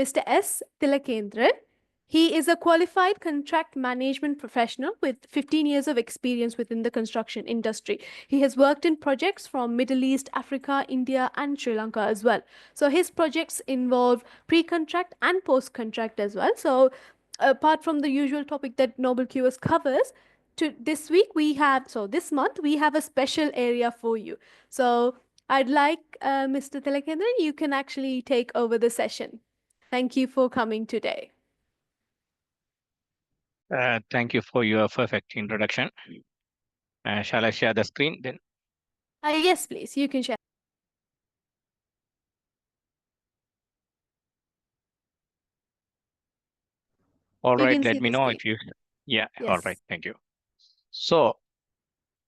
Mr. S. Tilakendran. He is a qualified contract management professional with 15 years of experience within the construction industry. He has worked in projects from Middle East, Africa, India, and Sri Lanka as well. So his projects involve pre-contract and post-contract as well. So apart from the usual topic that Noble QS covers, to this week we have, so this month we have a special area for you. So I'd like Mr. Tilakendran, you can actually take over the session. Thank you for coming today. Thank you for your perfect introduction. Shall I share the screen then? Yes, please. You can share. All You right, can let see me the know screen. if you, yeah, all right, Yes. thank you. So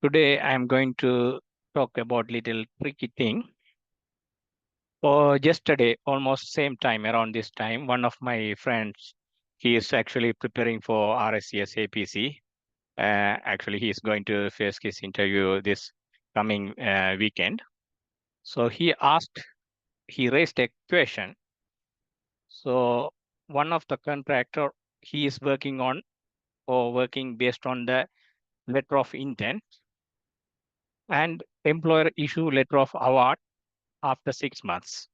today I'm going to talk about little tricky thing. Yesterday, almost same time, around this time, one of my friends, he is actually preparing for RSCS APC. Actually, he is going to face his interview this coming weekend. So he raised a question. So one of the contractor he is working on or working based on the letter of intent and employer issue letter of award after 6 months.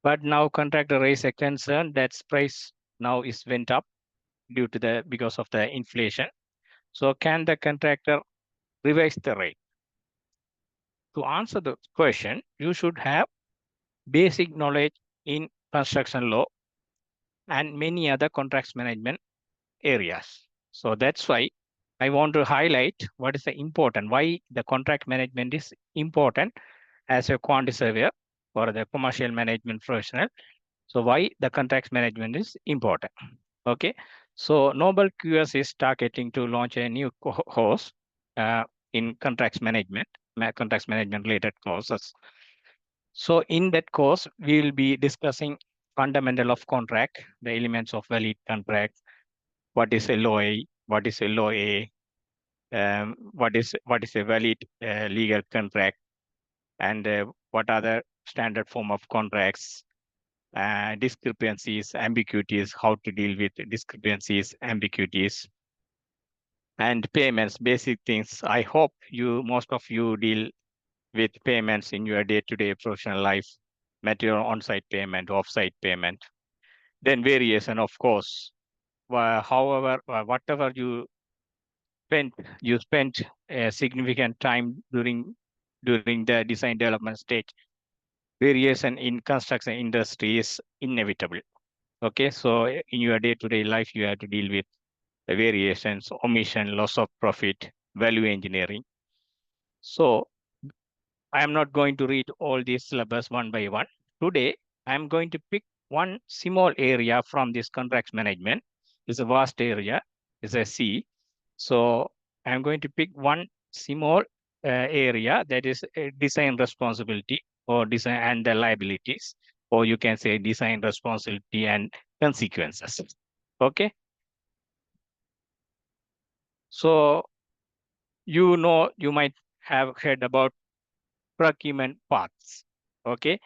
But now contractor raised a concern that price now is went up due to because of the inflation. So can the contractor revise the rate? To answer the question, you should have basic knowledge in construction law and many other contracts management areas. So that's why I want to highlight what is the important, why the contract management is important as a quantity surveyor or the commercial management professional. So why the contracts management is important. Okay. So Noble QS is targeting to launch a new course in contracts management related courses. So in that course, we will be discussing fundamental of contract, the elements of valid contract, what is LOA, what is LOA, what is a valid legal contract, and what are the standard form of contracts, discrepancies, ambiguities, how to deal with discrepancies, ambiguities, and payments, basic things. I hope most of you deal with payments in your day-to-day professional life, material on-site payment, off-site payment, then variation, of course. However, whatever you spent a significant time during the design development stage. Variation in construction industry is inevitable. Okay, so in your day-to-day life, you have to deal with the variations, omission, loss of profit, value engineering. So I am not going to read all these syllabus one by one. Today, I am going to pick one small area from this contracts management. It's a vast area, it's a sea. So I'm going to pick one small area that is design responsibility or design and the liabilities, or you can say design responsibility and consequences. Okay. So you might have heard about procurement paths. Okay.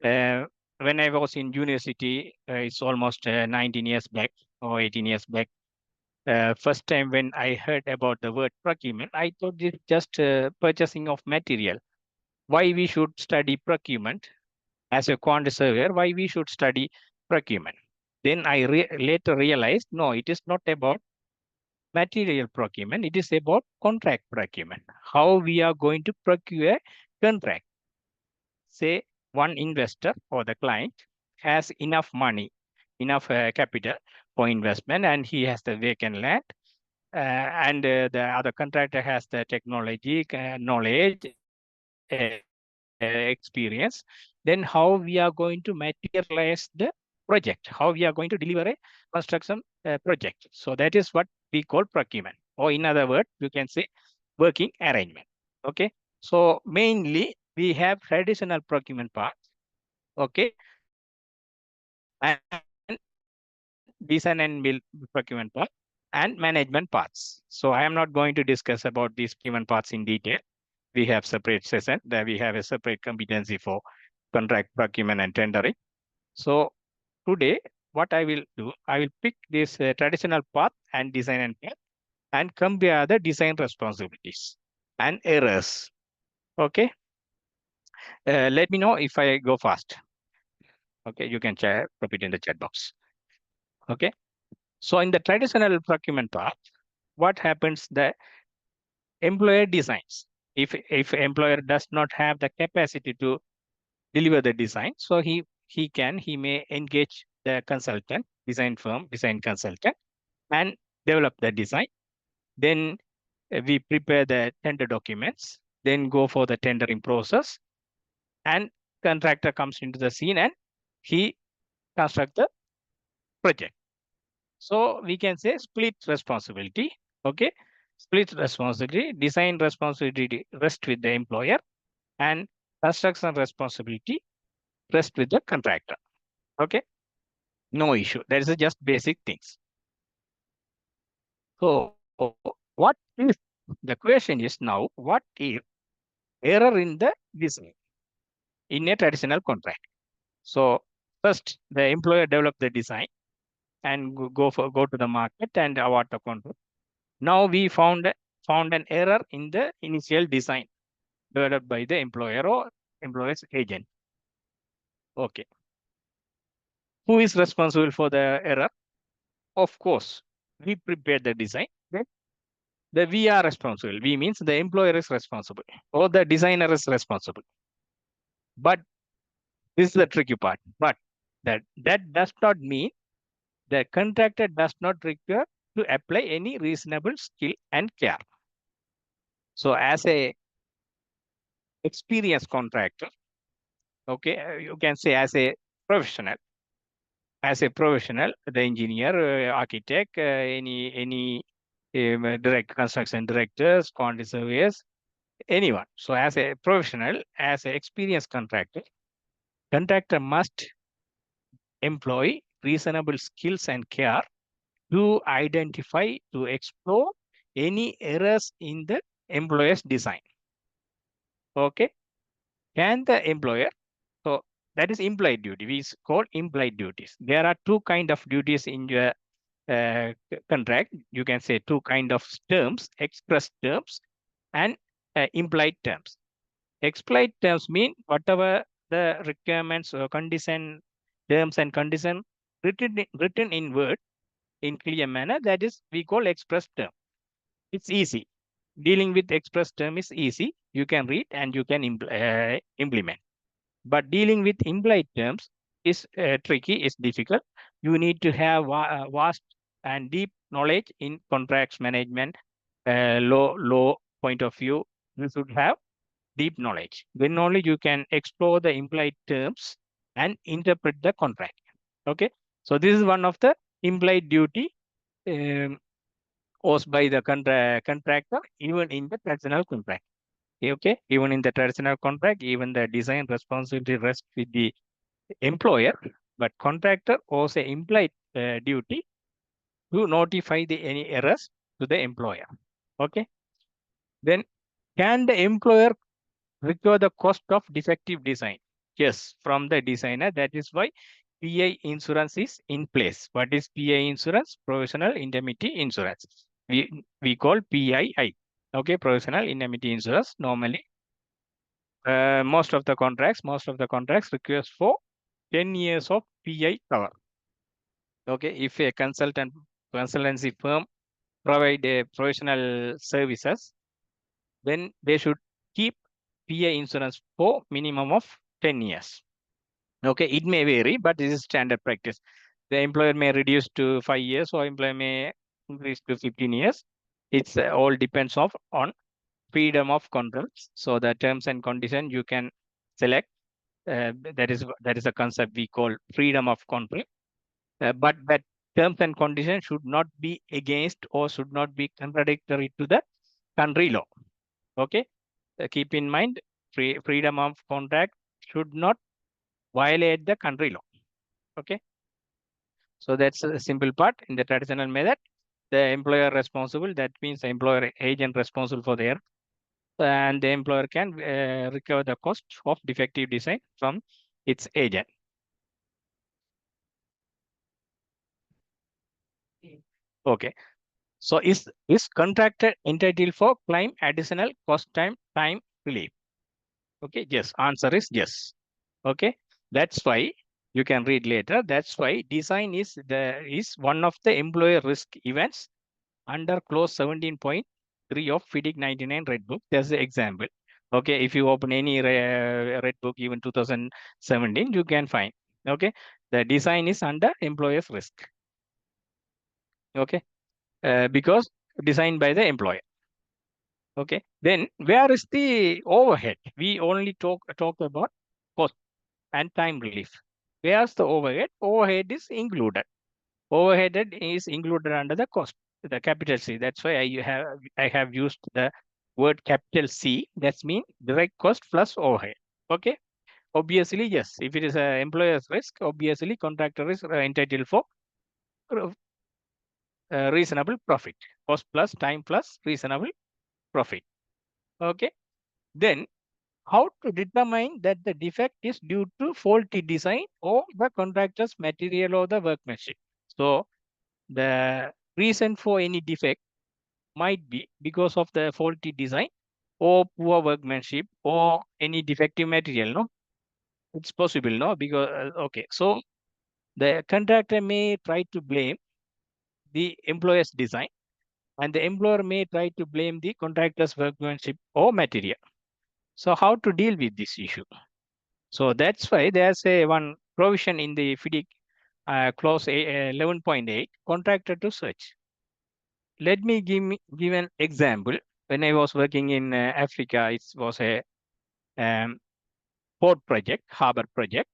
When I was in university, it's almost 19 years back or 18 years back. First time when I heard about the word procurement, I thought it's just purchasing of material. Why we should study procurement as a quantity surveyor? Why we should study procurement? Then I later realized, no, it is not about material procurement. It is about contract procurement. How we are going to procure contract. Say one investor or the client has enough money, enough capital for investment, and he has the vacant land, and the other contractor has the technology, knowledge, experience. Then how we are going to materialize the project? How we are going to deliver a construction project? So that is what we call procurement, or in other words, you can say working arrangement. Okay. So mainly we have traditional procurement part. Okay. And design and build procurement part and management parts. So I am not going to discuss about these procurement parts in detail. We have separate session that we have a separate competency for contract procurement and tendering. So today what I will do, I will pick this traditional path and design and path and compare the design responsibilities and errors. Okay. Let me know if I go fast. Okay, you can put it in the chat box. Okay. So in the traditional procurement path, what happens? The employer designs. If employer does not have the capacity to deliver the design, so he may engage the consultant, design firm, design consultant, and develop the design. Then we prepare the tender documents, then go for the tendering process, and contractor comes into the scene and he construct the project. So we can say split responsibility. Okay, split responsibility, design responsibility rest with the employer, and construction responsibility rest with the contractor. Okay, no issue. That is just basic things. So what if the question is now, what if error in the design in a traditional contract? So first the employer develop the design and go to the market and award the contract. Now we found an error in the initial design developed by the employer or employer's agent. Okay. Who is responsible for the error? Of course, we prepared the design. Then we are responsible. We means the employer is responsible or the designer is responsible. But this is the tricky part. But that does not mean the contractor does not require to apply any reasonable skill and care. So as a experienced contractor, okay, you can say professional, as a professional, the engineer, architect, any direct construction directors, quantity surveyors, anyone. So as a professional, as an experienced contractor must employ reasonable skills and care to identify, to explore any errors in the employer's design. Okay. Can the employer, so that is implied duty. We call implied duties. There are two kind of duties in your contract. You can say two kind of terms: express terms and implied terms. Explied terms mean whatever the requirements or condition, terms and condition written in word in clear manner. That is we call express term. It's easy. Dealing with express term is easy. You can read and you can implement. But dealing with implied terms is tricky, is difficult. You need to have vast and deep knowledge in contracts management, law point of view. You should have deep knowledge. Then only you can explore the implied terms and interpret the contract. Okay. So this is one of the implied duty owed by the contractor, even in the traditional contract. Okay. Even in the traditional contract, even the design responsibility rests with the employer, but contractor owes a implied duty to notify any errors to the employer. Okay. Then can the employer recover the cost of defective design? Yes, from the designer. That is why PI insurance is in place. What is PI insurance? Professional indemnity insurance. We call PII. Okay, professional indemnity insurance. Normally, most of the contracts requires for 10 years of PI cover. Okay, if a consultancy firm provide a professional services, then they should keep PI insurance for minimum of 10 years. Okay, it may vary, but this is standard practice. The employer may reduce to 5 years or employer may increase to 15 years. It's all depends on freedom of contracts. So the terms and condition you can select. That is a concept we call freedom of contract. But that terms and conditions should not be against or should not be contradictory to the country law. Okay, keep in mind freedom of contract should not violate the country law. Okay, so that's a simple part. In the traditional method, the employer responsible, that means the employer agent responsible for their, and the employer can recover the cost of defective design from its agent. Okay. So is contractor entitled for claim additional cost time relief? Okay. Yes. Answer is yes. Okay. That's why you can read later. That's why design is one of the employer risk events under clause 17.3 of FIDIC 99 Red Book. There's the example. Okay, if you open any Red Book, even 2017, you can find. Okay, the design is under employer's risk. Okay, because designed by the employer. Okay, then where is the overhead? We only talk about cost and time relief. Where's the overhead? Overhead is included. Overhead is included under the cost, the capital C. That's why I have used the word capital C. That's mean direct cost plus overhead. Okay. Obviously, yes. If it is an employer's risk, obviously contractor is entitled for reasonable profit. Cost plus time plus reasonable profit. Okay. Then how to determine that the defect is due to faulty design or the contractor's material or the workmanship? So the reason for any defect might be because of the faulty design or poor workmanship or any defective material. No, it's possible. No, because okay, so the contractor may try to blame the employer's design, and the employer may try to blame the contractor's workmanship or material. So how to deal with this issue? So that's why there's a one provision in the FIDIC clause 11.8, contractor to search. Let me give an example. When I was working in Africa, it was a um, port project, harbor project.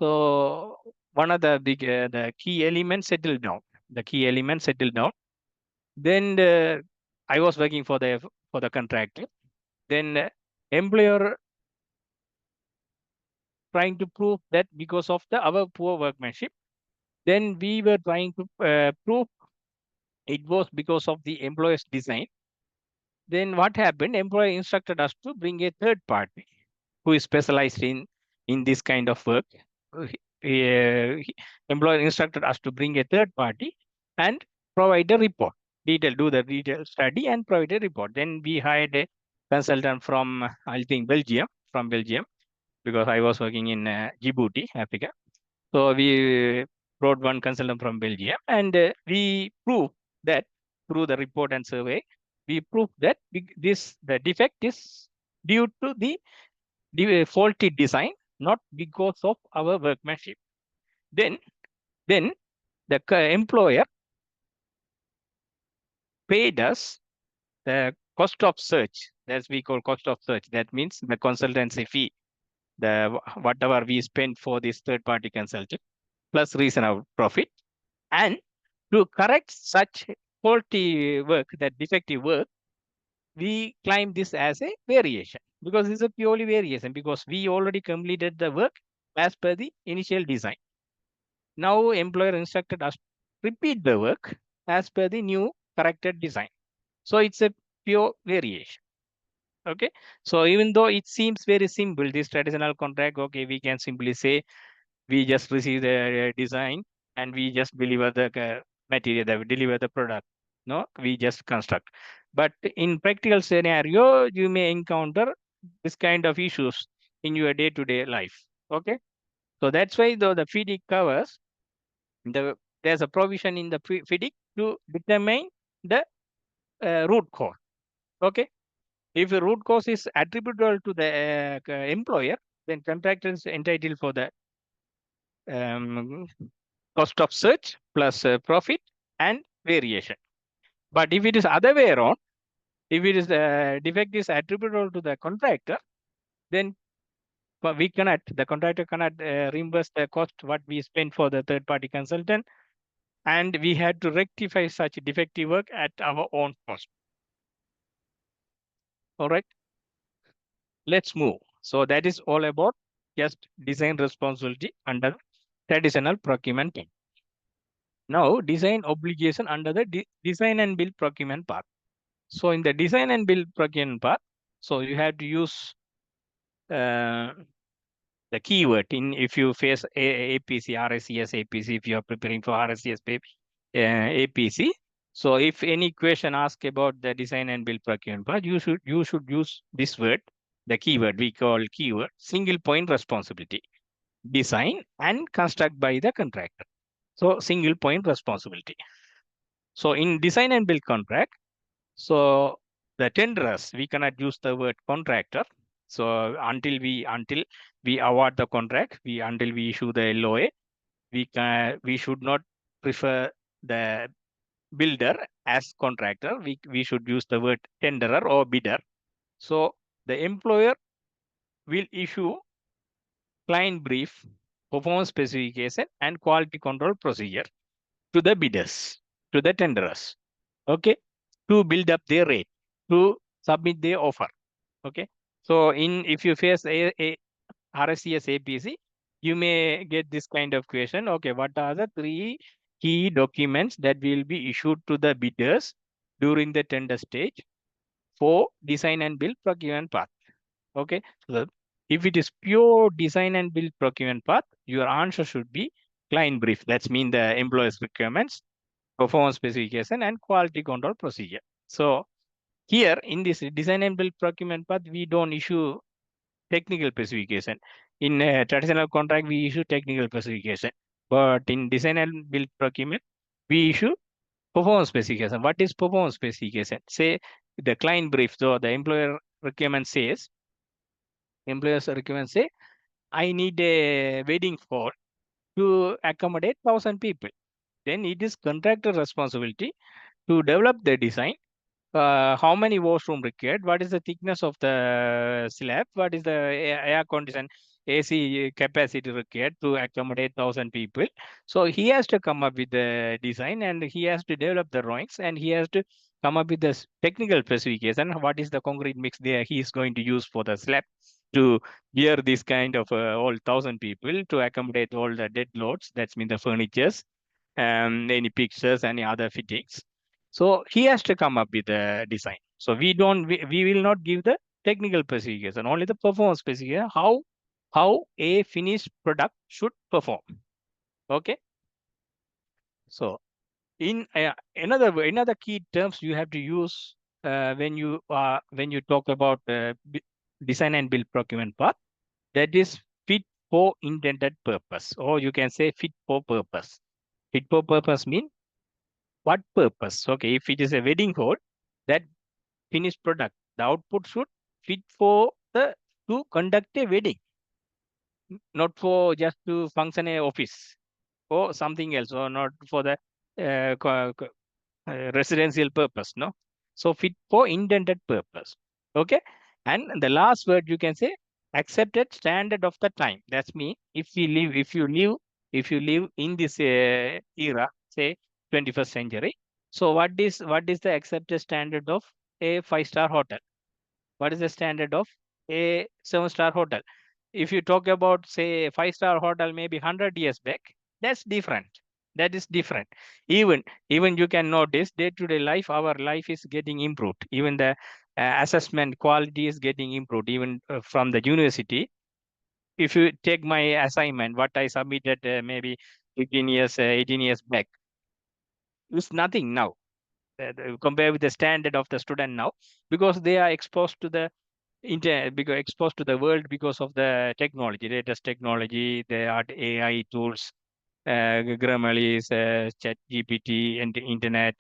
So one of the big the key elements settled down. The key elements settled down. Then I was working for the contractor. Then employer trying to prove that because of our poor workmanship. Then we were trying to prove it was because of the employer's design. Then what happened? Employer instructed us to bring a third party who is specialized in this kind of work. Employer instructed us to bring a third party and provide a report. Do the detailed study and provide a report. Then we hired a consultant from I think Belgium, because I was working in Djibouti, Africa. So we brought one consultant from Belgium, and we proved that through the report and survey, we proved that the defect is due to the faulty design, not because of our workmanship. Then the employer paid us the cost of search. That's we call cost of search. That means the consultancy fee, the whatever we spent for this third party consultant, plus reasonable profit. And to correct such faulty work, that defective work, we claim this as a variation, because it's a purely variation, because we already completed the work as per the initial design. Now employer instructed us to repeat the work as per the new corrected design. So it's a pure variation. Okay. So even though it seems very simple, this traditional contract, okay, we can simply say we just receive the design and we just deliver the material, that we deliver the product. No, we just construct. But in practical scenario, you may encounter this kind of issues in your day-to-day life. Okay. So that's why the FIDIC covers there's a provision in the FIDIC to determine the root cause. Okay. If the root cause is attributable to the employer, then contractor is entitled for the um, cost of search plus profit and variation. But if it is other way around, if it is the defect is attributable to the contractor, then the contractor cannot reimburse the cost what we spent for the third party consultant, and we had to rectify such defective work at our own cost. All right, let's move. So that is all about just design responsibility under traditional procurement. Now, design obligation under the design and build procurement path. So in the design and build procurement path, so you have to use uh, the keyword in if you face APC, RSCS, APC, if you are preparing for RSCS, APC. So if any question asked about the design and build procurement part, you should use this word, the keyword we call keyword, single point responsibility, design and construct by the contractor. So single point responsibility. So in design and build contract, so the tenderers, we cannot use the word contractor. So until we award the contract, until we issue the LOA, we should not prefer the builder as contractor. We should use the word tenderer or bidder. So the employer will issue client brief, performance specification, and quality control procedure to the bidders, to the tenderers, okay, to build up their rate, to submit their offer, okay. So if you face a RSCS APC, you may get this kind of question. Okay, what are the 3 key documents that will be issued to the bidders during the tender stage for design and build procurement path? Okay, so if it is pure design and build procurement path, your answer should be client brief. That's mean the employer's requirements, performance specification, and quality control procedure. So here in this design and build procurement path, we don't issue technical specification. In a traditional contract, we issue technical specification, but in design and build procurement, we issue performance specification. What is performance specification? Say the client brief. So the requirement says, employer's requirement say, I need a wedding hall to accommodate 1,000 people. Then it is contractor responsibility to develop the design, how many washroom required, what is the thickness of the slab, what is the air condition AC capacity required to accommodate 1,000 people. So he has to come up with the design and he has to develop the drawings and he has to come up with the technical specification. What is the concrete mix there he is going to use for the slab to bear this kind of all 1,000 people to accommodate all the dead loads. That's mean the furnitures, any pictures, any other fittings. So he has to come up with a design. So we will not give the technical specification, only the performance specification, how a finished product should perform. Okay. So in another key terms you have to use when you talk about design and build procurement path, that is fit for intended purpose, or you can say fit for purpose. Fit for purpose mean what purpose? Okay, if it is a wedding hall, that finished product, the output should fit for the to conduct a wedding, not for just to function a office or something else, or not for the residential purpose. No, so fit for intended purpose. Okay, and the last word you can say accepted standard of the time. That's me. If you live in this era, say 21st century. So what is the accepted standard of a 5-star hotel? What is the standard of a 7-star hotel? If you talk about, say, a 5-star hotel, maybe 100 years back, that's different. That is different. Even you can notice day-to-day life, our life is getting improved. Even the assessment quality is getting improved, even from the university. If you take my assignment, what I submitted maybe 15 years, 18 years back, it's nothing now compared with the standard of the student now, because they are exposed to the because exposed to the world because of the technology, latest technology. There are AI tools, Grammarly's, Chat GPT, and the internet,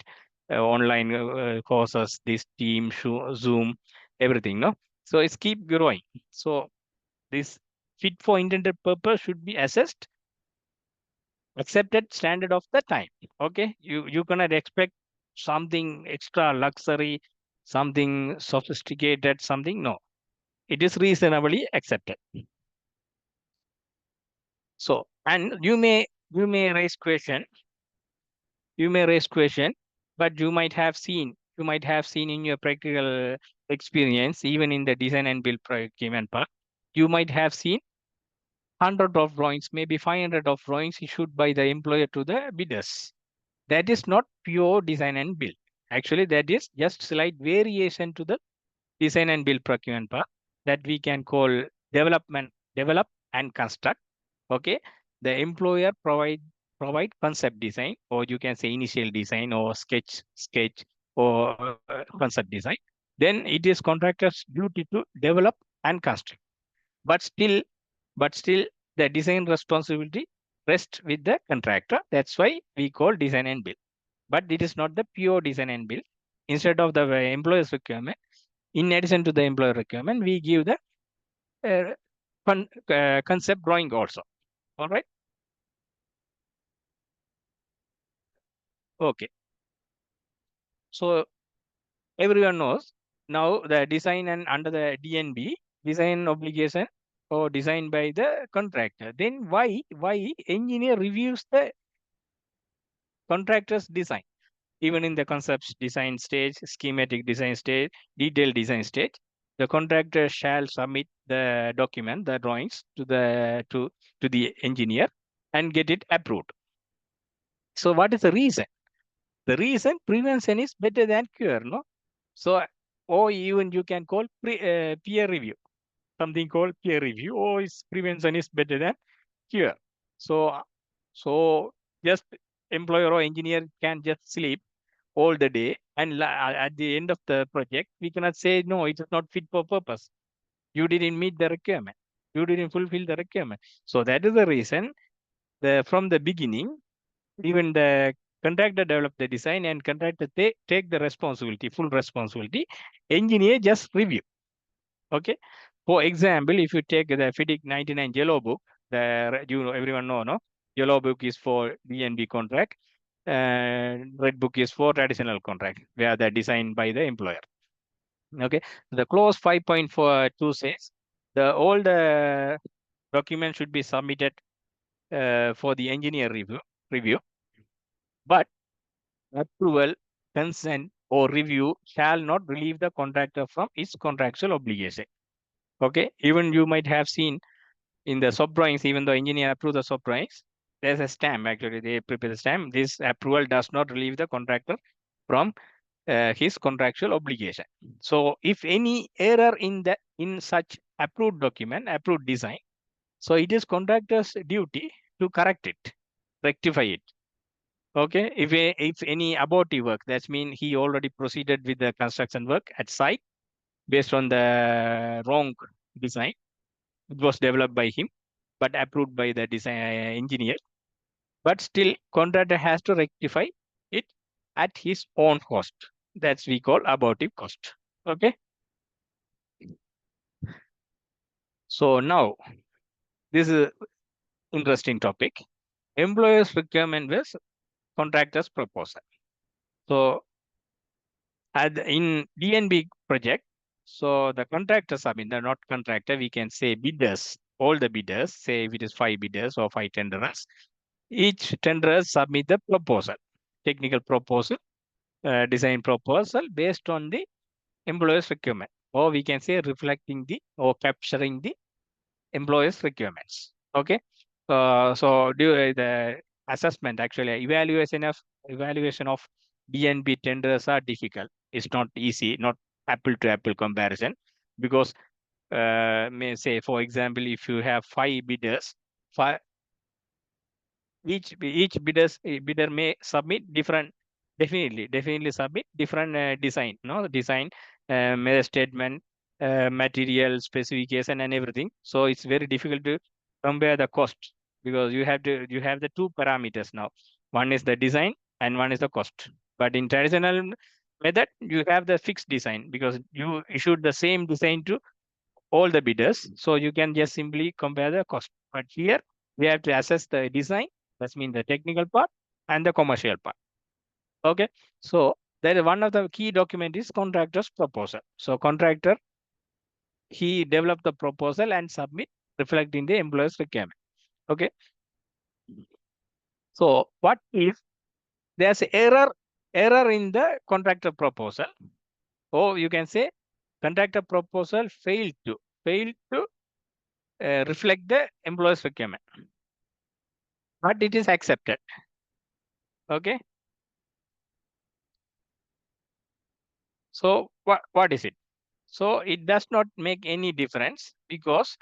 online courses, this Team, Zoom, everything. No, so it's keep growing. So this fit for intended purpose should be assessed, accepted standard of the time. Okay, you cannot expect something extra luxury, something sophisticated, something. No, it is reasonably accepted. So, and you may raise question, but you might have seen in your practical experience, even in the design and build procurement part, you might have seen 100 of drawings, maybe 500 of drawings issued by the employer to the bidders. That is not pure design and build. Actually, that is just slight variation to the design and build procurement part that we can call develop and construct. Okay, the employer provide provide concept design, or you can say initial design or sketch or concept design. Then it is contractor's duty to develop and construct. But still the design responsibility rests with the contractor. That's why we call design and build. But it is not the pure design and build. Instead of the employer's requirement, in addition to the employer requirement, we give the concept drawing also. All right. Okay. So everyone knows now the design and under the DNB design obligation or designed by the contractor. Then why engineer reviews the contractor's design? Even in the concepts design stage, schematic design stage, detailed design stage, the contractor shall submit the document, the drawings to the engineer and get it approved. So what is the reason? The reason prevention is better than cure, no? So, or even you can call peer review, something called peer review, or is prevention is better than cure. So just employer or engineer can just sleep all the day, and at the end of the project, we cannot say, no, it is not fit for purpose. You didn't meet the requirement. You didn't fulfill the requirement. So that is the reason from the beginning, even the contractor develop the design and contractor take the responsibility, full responsibility. Engineer just review. Okay. For example, if you take the FIDIC 99 yellow book, everyone know, no? Yellow book is for DNB contract. Red book is for traditional contract, where they're designed by the employer. Okay. The clause 5.42 says all the documents should be submitted for the engineer review, but approval, consent, or review shall not relieve the contractor from its contractual obligation. Okay, even you might have seen in the sub drawings, even though engineer approve the sub drawings, there's a stamp. Actually, they prepare the stamp. This approval does not relieve the contractor from his contractual obligation. So, if any error in such approved document, approved design, so it is contractor's duty to correct it, rectify it. Okay, if any abortive work, that means he already proceeded with the construction work at site based on the wrong design. It was developed by him, but approved by the design engineer. But still, contractor has to rectify it at his own cost. That's we call abortive cost. Okay. So now this is interesting topic. Employer's requirement with contractor's proposal. So in DNB project, so the contractors, I mean, they're not contractor, we can say bidders, all the bidders, say if it is 5 bidders or 5 tenderers, each tenderer submit the proposal, technical proposal, design proposal based on the employer's requirement, or we can say reflecting or capturing the employer's requirements. Okay. So the assessment, actually evaluation of DNB tenders are difficult. It's not easy, not apple to apple comparison, because may say, for example, if you have 5 bidders, each bidder may submit different, definitely submit different design, no design, method statement, material specification and everything. So it's very difficult to compare the cost, because you have the two parameters now. One is the design and one is the cost. But in traditional method, you have the fixed design, because you issued the same design to all the bidders. So you can just simply compare the cost. But here we have to assess the design, that means the technical part and the commercial part. Okay. So that is one of the key document is contractor's proposal. So contractor, he developed the proposal and submit reflecting the employer's requirement. Okay. So what if there's error in the contractor proposal, or you can say contractor proposal failed to reflect the employer's requirement, but it is accepted. Okay. So what is it? So it does not make any difference, because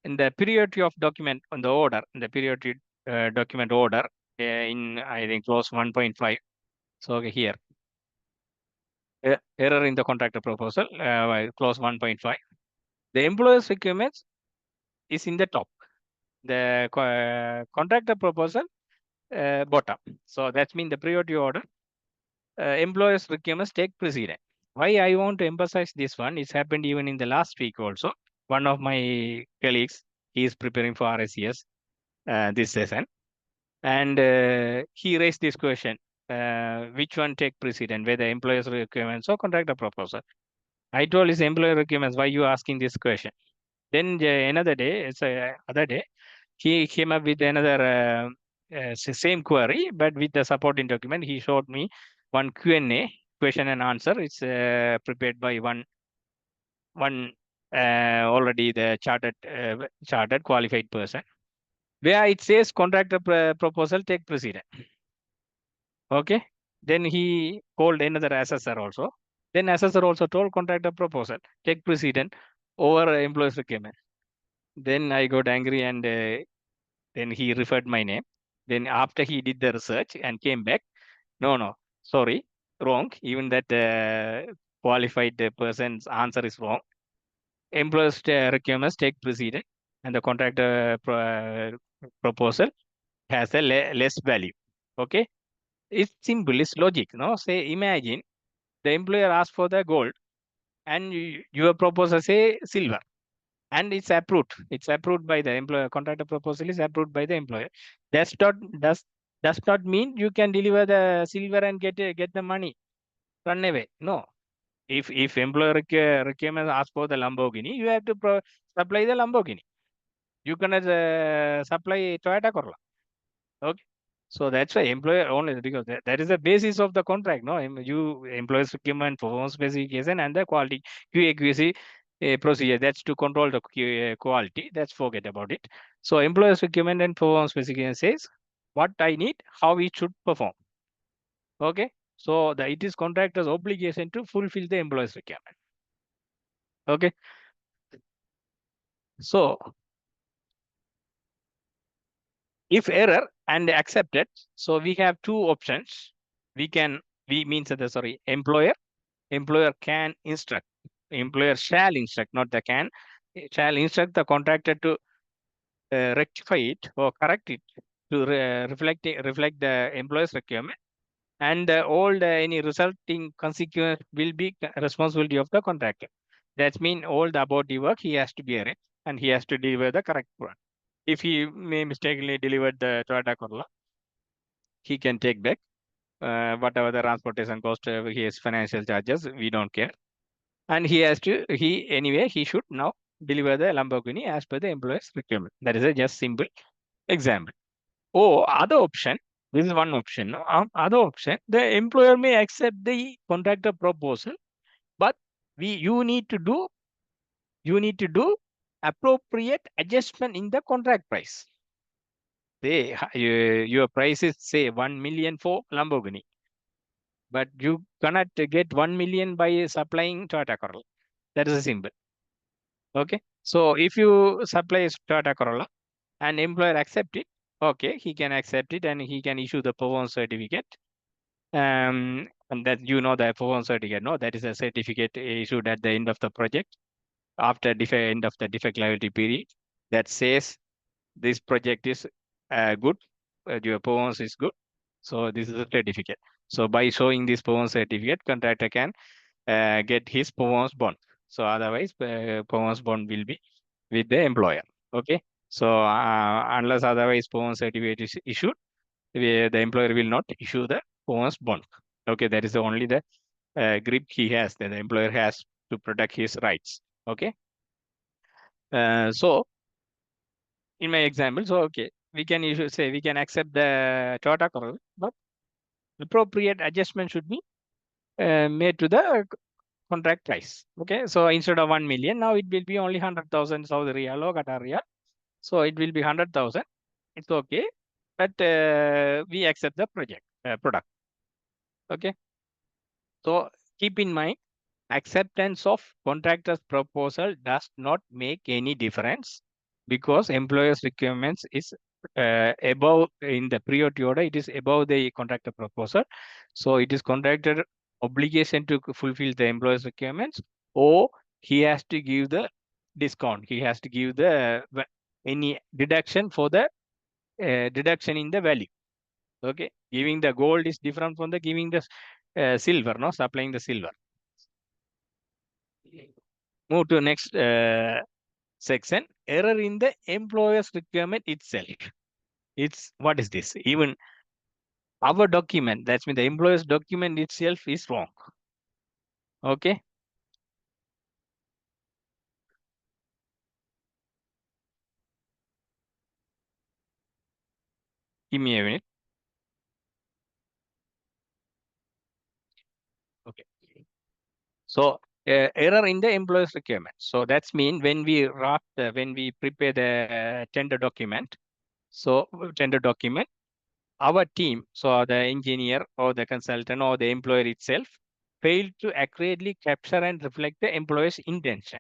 in the periodic of document on the order, in the periodic document order, in, I think, clause 1.5. So here, error in the contractor proposal, clause 1.5. The employer's requirements is in the top. The contractor proposal, bottom. So that means the priority order, employer's requirements take precedence. Why I want to emphasize this one, it's happened even in the last week also. One of my colleagues, he is preparing for RSCS this session, and he raised this question, which one take precedent, whether employer's requirements or contractor proposal? I told his employer requirements, why you asking this question? Then another day, it's other day, he came up with another same query, but with the supporting document. He showed me one Q&A, question and answer. It's prepared by one already the chartered qualified person, where it says contractor proposal take precedent. Okay. Then he called another assessor also. Then assessor also told contractor proposal take precedent over employee's requirement. Then I got angry, and then he referred my name. Then after he did the research and came back, no, sorry, wrong. Even that qualified person's answer is wrong. Employer's requirements take precedent, and the contractor proposal has a less value. Okay, it's simple. It's logic. No, say imagine the employer asks for the gold, and your proposal say silver, and it's approved. It's approved by the employer. Contractor proposal is approved by the employer. That's not does not mean you can deliver the silver and get the money, run away. No. If employer requirements ask for the Lamborghini, you have to supply the Lamborghini. You cannot supply Toyota Corolla. Okay. So that's why employer only, because that is the basis of the contract. No, you employer's requirement, performance specification, and the quality QA/QC procedure. That's to control the quality. That's forget about it. So employer's requirement and performance specification says what I need, how it should perform. Okay. So it is contractor's obligation to fulfill the employer's requirement. Okay. So if error and accepted, so we have two options. Employer can instruct, employer shall instruct, not the can, shall instruct the contractor to rectify it or correct it to reflect the employer's requirement, and all the any resulting consequence will be responsibility of the contractor. That means all the about the work he has to bear it, and he has to deliver the correct one. If he may mistakenly delivered the Toyota Corolla, he can take back whatever the transportation cost, his financial charges, we don't care. And he should now deliver the Lamborghini as per the employer's requirement. That is a just simple example. Or other option, this is one option. Other option, the employer may accept the contractor proposal, but you need to do appropriate adjustment in the contract price. Say your price is say 1 million for Lamborghini, but you cannot get 1 million by supplying Toyota Corolla. That is a simple. Okay. So if you supply Toyota Corolla and employer accept it, okay, he can accept it and he can issue the performance certificate. And that the performance certificate, no, that is a certificate issued at the end of the project after end of the defect liability period that says this project is good, your performance is good. So this is a certificate. So by showing this performance certificate, contractor can get his performance bond. So otherwise, performance bond will be with the employer. Okay. So unless otherwise performance certificate is issued, the employer will not issue the performance bond. Okay, that is only the grip he has, that the employer has to protect his rights. Okay. So in my example, so okay, we can accept the Toyota Corolla, but appropriate adjustment should be made to the contract price. Okay, so instead of 1 million, now it will be only 100,000 Saudi Riyal or Qatar Riyal. So it will be 100,000. It's okay, but we accept the product. Okay, so keep in mind, acceptance of contractor's proposal does not make any difference because employer's requirements is above in the priority order, it is above the contractor proposal. So it is contractor obligation to fulfill the employer's requirements, or he has to give the discount. He has to give the any deduction for the deduction in the value. Okay, giving the gold is different from the giving the silver, no, supplying the silver. Move to next section. Error in the employer's requirement itself. It's what is this? Even our document, that's mean the employer's document itself is wrong. Okay. Give me a minute. Okay. So error in the employer's requirement. So that's mean when we write, when we prepare the tender document. So tender document, our team, so the engineer or the consultant or the employer itself, failed to accurately capture and reflect the employer's intention.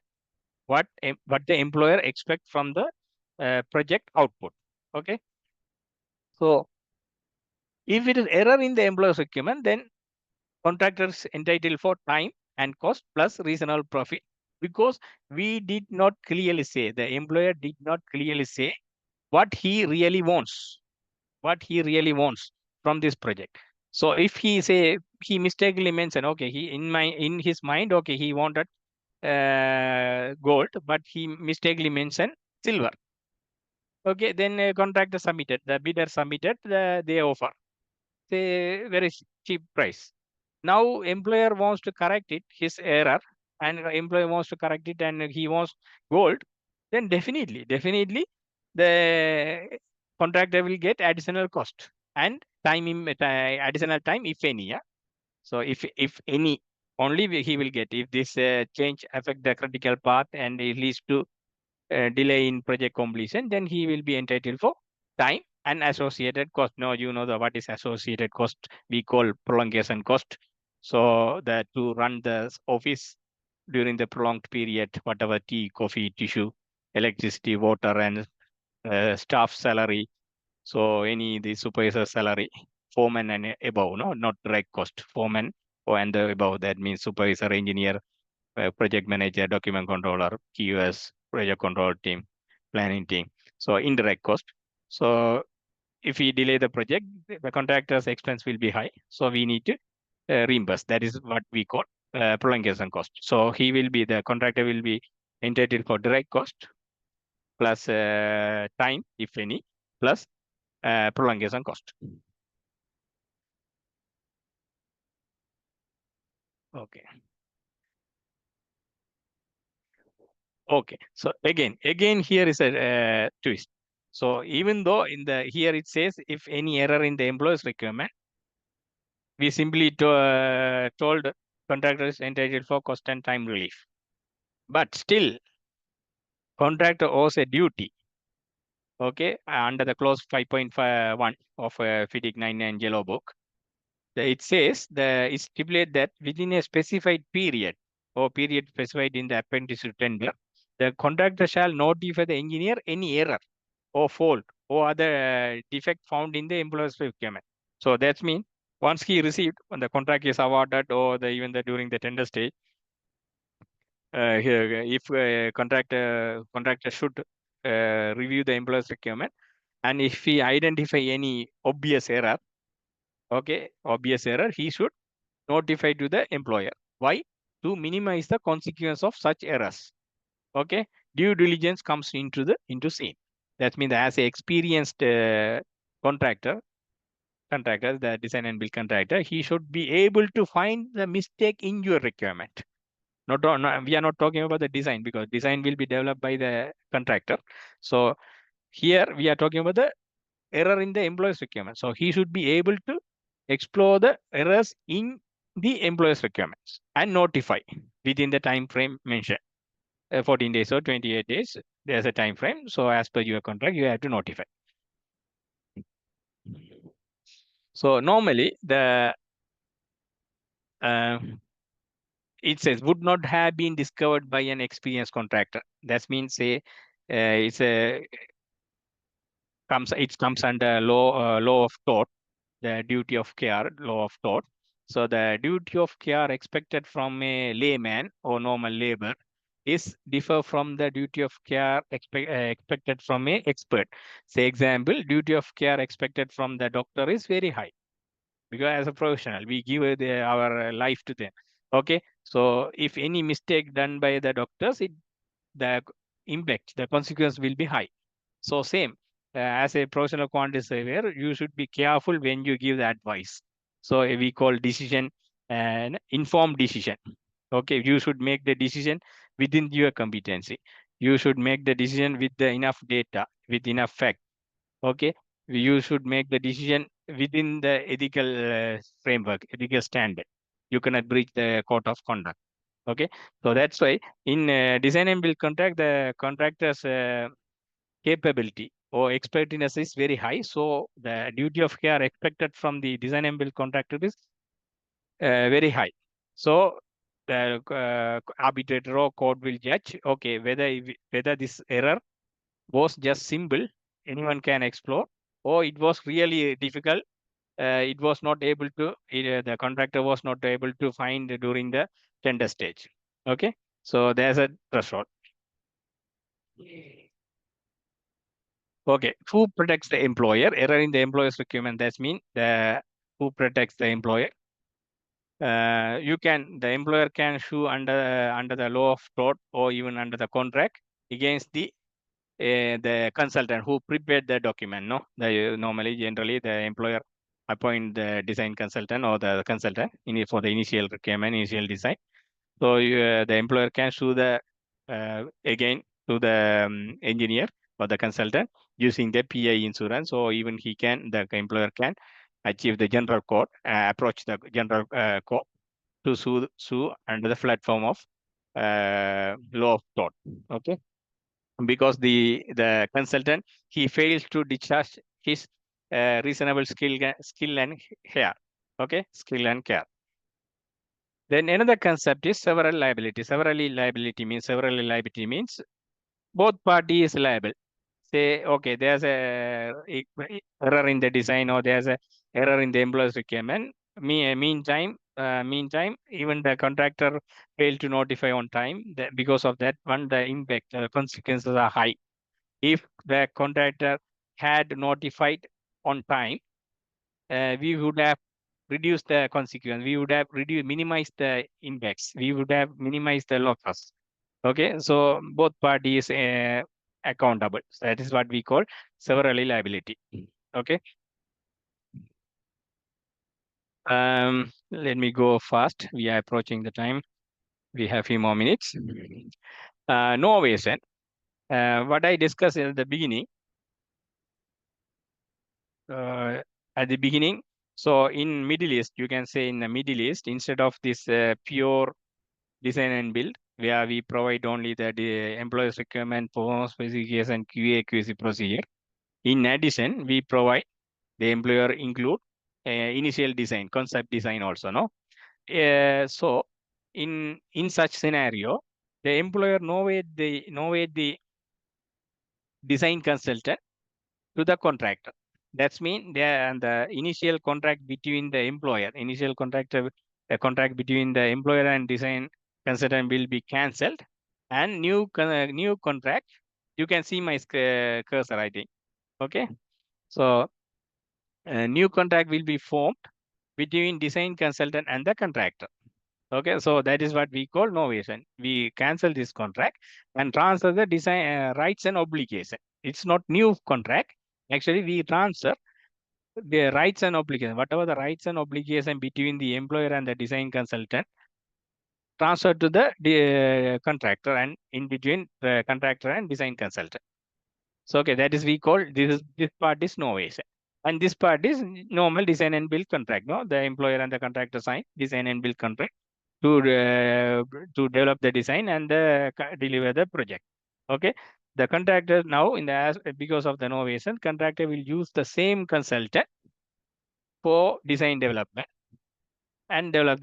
What the employer expect from the project output. Okay. So if it is error in the employer's requirement, then contractors entitled for time and cost plus reasonable profit, because we did not clearly say, the employer did not clearly say what he really wants, from this project. So if he say, he mistakenly mentioned, okay, he in his mind, okay, he wanted gold, but he mistakenly mentioned silver. Okay, then contractor submitted, the bidder submitted the offer, say very cheap price. Now employer wants to correct it, his error, and employer wants to correct it, and he wants gold. Then definitely, the contractor will get additional cost and time additional time, if any. Yeah. So if any, only he will get if this change affect the critical path and it leads to delay in project completion, then he will be entitled for time and associated cost. No, you know the what is associated cost? We call prolongation cost. So that to run the office during the prolonged period, whatever tea, coffee, tissue, electricity, water, and staff salary. So any the supervisor salary, foreman and above, no, not direct cost. Foreman or and the above, that means supervisor, engineer, project manager, document controller, QS, project control team, planning team. So indirect cost. So if we delay the project, the contractor's expense will be high. So we need to reimburse. That is what we call prolongation cost. So the contractor will be entitled for direct cost plus time, if any, plus prolongation cost. Okay. Okay. So again here is a twist. So even though in the here it says if any error in the employee's requirement, we simply told contractor is entitled for cost and time relief. But still, contractor owes a duty. Okay, under the clause 5.1 of FIDIC 99 Yellow Book, it says it stipulates that within a specified period or period specified in the apprentice tender, the contractor shall notify the engineer any error or fault or other defect found in the employer's requirement. So that's mean once he received, when the contract is awarded or even during the tender stage, here if contractor should review the employer's requirement, and if he identify any obvious error, he should notify to the employer. Why? To minimize the consequence of such errors. Okay, due diligence comes into scene. That means as a experienced contractor, the design and build contractor, he should be able to find the mistake in your requirement. We are not talking about the design, because design will be developed by the contractor. So here we are talking about the error in the employee's requirement. So he should be able to explore the errors in the employee's requirements and notify within the time frame mentioned. 14 days or 28 days, there's a time frame. So as per your contract, you have to notify. So normally it says would not have been discovered by an experienced contractor. That means say it's a comes under law of tort, the duty of care, law of tort. So the duty of care expected from a layman or normal labor is differ from the duty of care expected from a expert. Say example, duty of care expected from the doctor is very high, because as a professional we give our life to them. Okay, so if any mistake done by the doctors, the impact, the consequence will be high. So same, as a professional quantity surveyor, you should be careful when you give the advice. So we call decision an informed decision. Okay, you should make the decision within your competency. You should make the decision with the enough data, with enough fact. Okay, you should make the decision within the ethical framework, ethical standard. You cannot breach the code of conduct. Okay, so that's why in design and build contract, the contractor's capability or expertise is very high. So the duty of care expected from the design and build contractor is very high. So the arbitrator or court will judge, okay, whether this error was just simple, anyone can explore, or it was really difficult. It was not able to, the contractor was not able to find during the tender stage. Okay, so there's a threshold. Okay, who protects the employer? Error in the employer's requirement. That means the who protects the employer. The employer can sue under the law of tort or even under the contract against the consultant who prepared the document. No, normally generally the employer appoint the design consultant or the consultant for the initial requirement, initial design. So the employer can sue again to the engineer or the consultant using the PI insurance, or even the employer can achieve the general court, approach the general court to sue under the platform of law of tort. Okay, because the consultant, he fails to discharge his reasonable skill and care. Okay, skill and care. Then another concept is several liability. Several liability means both parties liable. Say, okay, there's a error in the design, or there's a error in the employer's requirement. Meantime, even the contractor failed to notify on time. Because of that one, the impact, consequences are high. If the contractor had notified on time, we would have reduced the consequence. We would have minimized the impacts. We would have minimized the losses. Okay, so both parties accountable. So that is what we call severally liability. Okay. Let me go fast. We are approaching the time. We have few more minutes. No ovation. What I discussed at the beginning. At the beginning. So in Middle East, you can say in the Middle East, instead of this pure design and build, where we provide only the employee's requirement, performance specification, QA, QC procedure. In addition, we provide the employer include initial design, concept design also, no? So in such scenario, the employer novate the design consultant to the contractor. That's mean the initial contract between the employer, the contract between the employer and design consultant will be cancelled, and new contract. You can see my cursor, I think. Okay, so a new contract will be formed between design consultant and the contractor. Okay, so that is what we call novation. We cancel this contract and transfer the design rights and obligation. It's not new contract. Actually, we transfer the rights and obligation, whatever the rights and obligation between the employer and the design consultant, transfer to the contractor, and in between the contractor and design consultant. So okay, that is we call this part is novation, and this part is normal design and build contract. No, the employer and the contractor sign design and build contract to develop the design and deliver the project. Okay, the contractor now because of the novation, contractor will use the same consultant for design development and deliver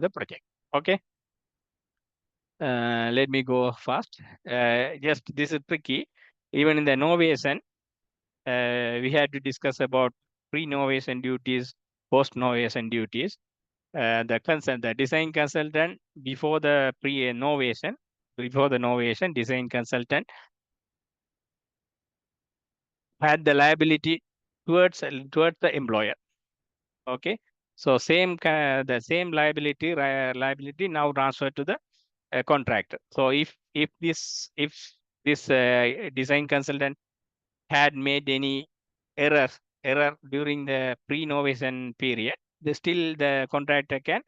the project. Okay, let me go fast. Just this is tricky. Even in the novation, we had to discuss about pre-novation duties, post-novation duties. The design consultant before the pre-novation, design consultant had the liability towards the employer. Okay, so the same liability now transferred to the contractor. So if this design consultant had made any error during the pre-novation period, still the contractor can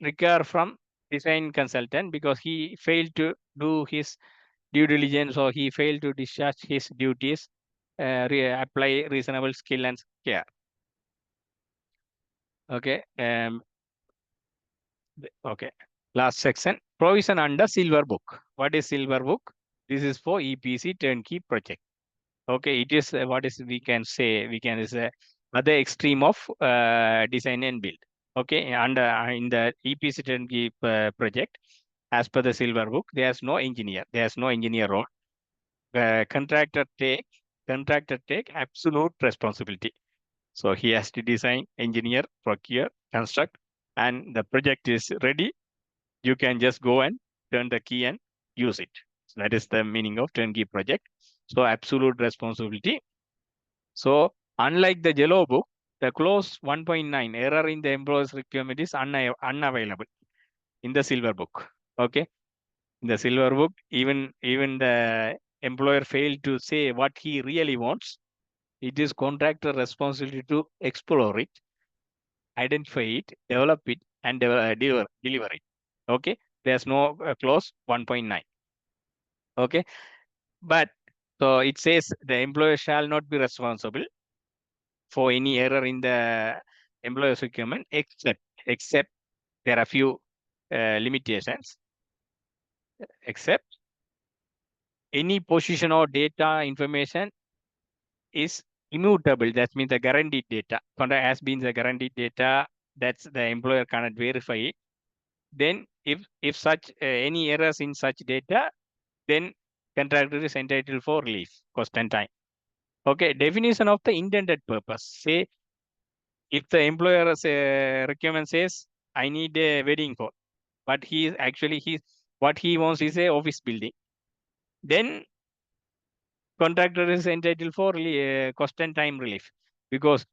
recover from design consultant because he failed to do his due diligence or he failed to discharge his duties, apply reasonable skill and care. Okay. Okay. Last section, provision under silver book. What is silver book? This is for EPC turnkey project. Okay, it is what is we can say is other extreme of design and build. Okay, under in the EPC turnkey project, as per the silver book, there's no engineer. There's no engineer role. Contractor take absolute responsibility. So he has to design, engineer, procure, construct, and the project is ready. You can just go and turn the key and use it. So that is the meaning of turnkey project. So absolute responsibility. So unlike the yellow book, the clause 1.9 error in the employer's requirement is unavailable in the silver book. Okay, in the silver book, even the employer failed to say what he really wants. It is contractor responsibility to explore it, identify it, develop it, and deliver it. Okay, there's no clause 1.9. Okay, but so it says the employer shall not be responsible for any error in the employer's requirement except there are few limitations, except any position or data information is immutable. That means the guaranteed data. Contract has been the guaranteed data. That's the employer cannot verify it. Then if such any errors in such data, then contractor is entitled for relief, cost and time. Okay, definition of the intended purpose. Say if the employer's requirement says I need a wedding hall, but what he wants is a office building, then contractor is entitled for cost and time relief because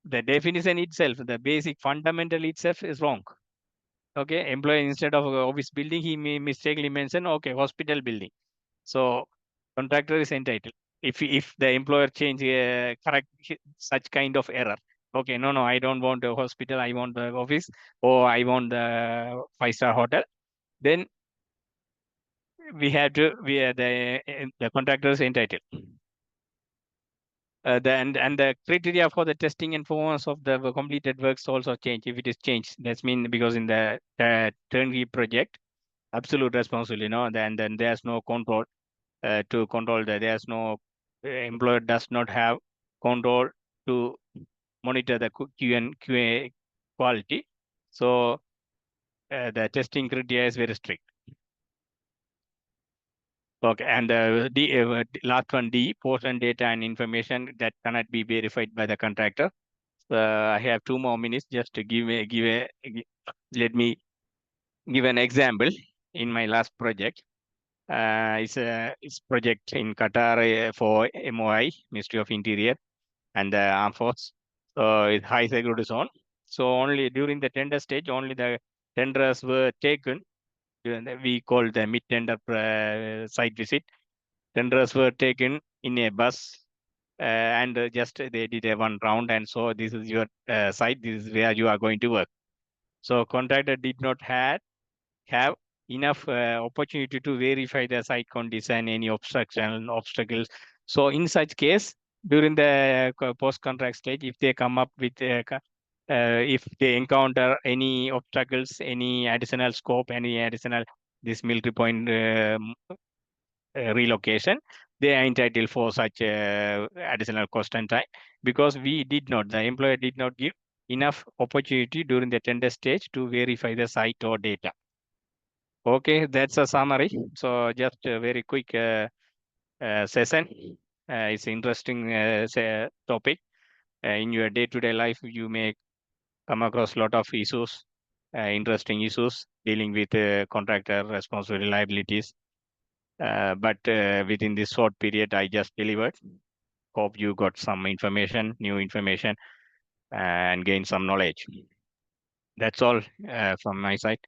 the definition itself, the basic fundamental itself is wrong. Okay, employer instead of office building, he may mistakenly mention hospital building. So contractor is entitled if the employer change correct such kind of error. Okay, no, I don't want a hospital, I want the office, or I want the 5-star hotel. Then we are the contractor is entitled. The criteria for the testing and performance of the completed works also change. If it is changed, that's mean because in the turnkey project, absolute responsibility, then there's no control to control that. There's no employer does not have control to monitor the QA quality. So the testing criteria is very strict. Okay, and the last one, D, portion data and information that cannot be verified by the contractor. I have 2 more minutes just to let me give an example in my last project. It's project in Qatar for MOI, Ministry of Interior, and the Armed Force. So it's high security zone. So only during the tender stage, only the tenders were taken. We call the mid-tender site visit. Tenders were taken in a bus and just they did a 1 round, and so this is your site, this is where you are going to work. So contractor did not have enough opportunity to verify the site condition, any obstacles. So in such case, during the post-contract stage, if they come up with if they encounter any obstacles, any additional scope, any additional this military point relocation, they are entitled for such additional cost and time because the employer did not give enough opportunity during the tender stage to verify the site or data. Okay, that's a summary. So just a very quick session. It's interesting topic. In your day-to-day life, you may come across a lot of issues, interesting issues dealing with contractor responsibility liabilities. But within this short period, I just delivered. Hope you got some information, new information, and gain some knowledge. That's all from my side.